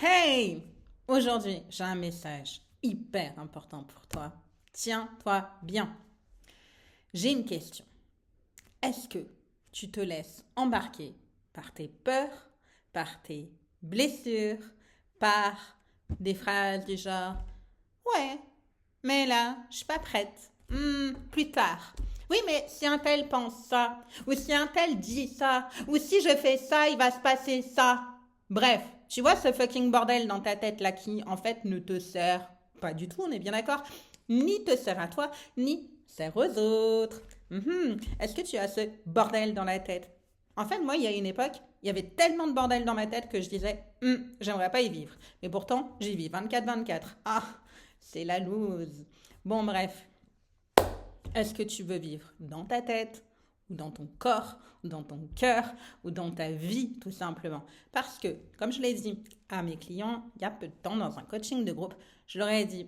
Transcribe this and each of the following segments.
Hey! Aujourd'hui, j'ai un message hyper important pour toi. Tiens-toi bien. J'ai une question. Est-ce que tu te laisses embarquer par tes peurs, par tes blessures, par des phrases du genre ouais, mais là, je suis pas prête. Plus tard. Oui, mais si un tel pense ça, ou si un tel dit ça, ou si je fais ça, il va se passer ça. Bref, tu vois ce fucking bordel dans ta tête là qui, en fait, ne te sert pas du tout, on est bien d'accord, ni te sert à toi, ni sert aux autres. Est-ce que tu as ce bordel dans la tête? En fait, moi, il y a une époque, il y avait tellement de bordel dans ma tête que je disais, j'aimerais pas y vivre. Mais pourtant, j'y vis 24/24. Ah, c'est la loose. Bon, bref. Est-ce que tu veux vivre dans ta tête, ou dans ton corps, ou dans ton cœur, ou dans ta vie, tout simplement? Parce que, comme je l'ai dit à mes clients il y a peu de temps dans un coaching de groupe, je leur ai dit,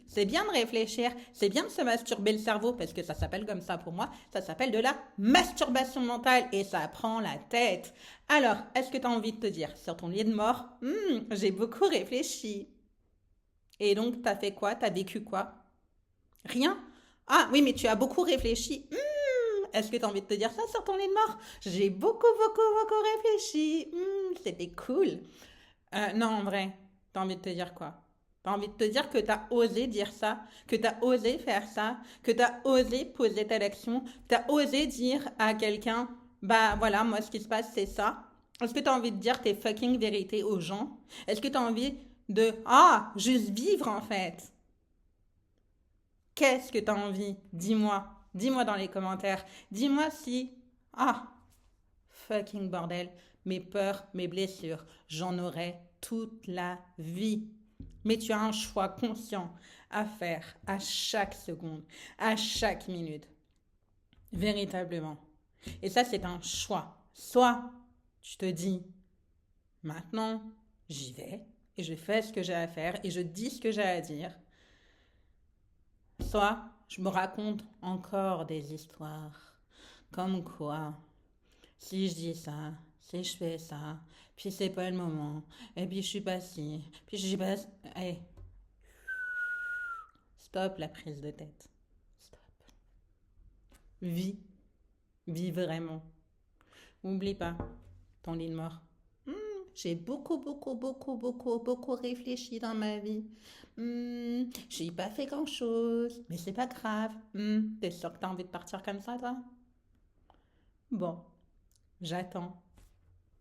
c'est bien de réfléchir, c'est bien de se masturber le cerveau, parce que ça s'appelle comme ça pour moi, ça s'appelle de la masturbation mentale et ça prend la tête. Alors, est-ce que tu as envie de te dire, sur ton lit de mort, j'ai beaucoup réfléchi. Et donc, t'as fait quoi? T'as vécu quoi? Rien? Ah oui, mais tu as beaucoup réfléchi. Est-ce que tu as envie de te dire ça sur ton lit de mort? J'ai beaucoup, beaucoup, beaucoup réfléchi. C'était cool. Non, en vrai, t'as envie de te dire quoi? T'as envie de te dire que t'as osé dire ça, que t'as osé faire ça, que t'as osé poser telle action, t'as osé dire à quelqu'un, bah voilà, moi ce qui se passe c'est ça. Est-ce que t'as envie de dire tes fucking vérités aux gens? Est-ce que t'as envie de, juste vivre en fait? Qu'est-ce que tu as envie? Dis-moi. Dis-moi dans les commentaires. Dis-moi si... Ah, fucking bordel. Mes peurs, mes blessures, j'en aurai toute la vie. Mais tu as un choix conscient à faire à chaque seconde, à chaque minute. Véritablement. Et ça, c'est un choix. Soit tu te dis, maintenant, j'y vais et je fais ce que j'ai à faire et je dis ce que j'ai à dire. Soit je me raconte encore des histoires. Comme quoi, si je dis ça, si je fais ça, puis c'est pas le moment, et puis je suis pas ci, puis je suis pas... Hey, stop la prise de tête. Stop. Vis, vis vraiment. Oublie pas ton lit de mort. J'ai beaucoup, beaucoup, beaucoup, beaucoup, beaucoup réfléchi dans ma vie. J'ai pas fait grand-chose, mais c'est pas grave. T'es sûr que t'as envie de partir comme ça, toi? Bon, j'attends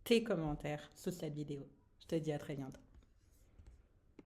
tes commentaires sous cette vidéo. Je te dis à très bientôt.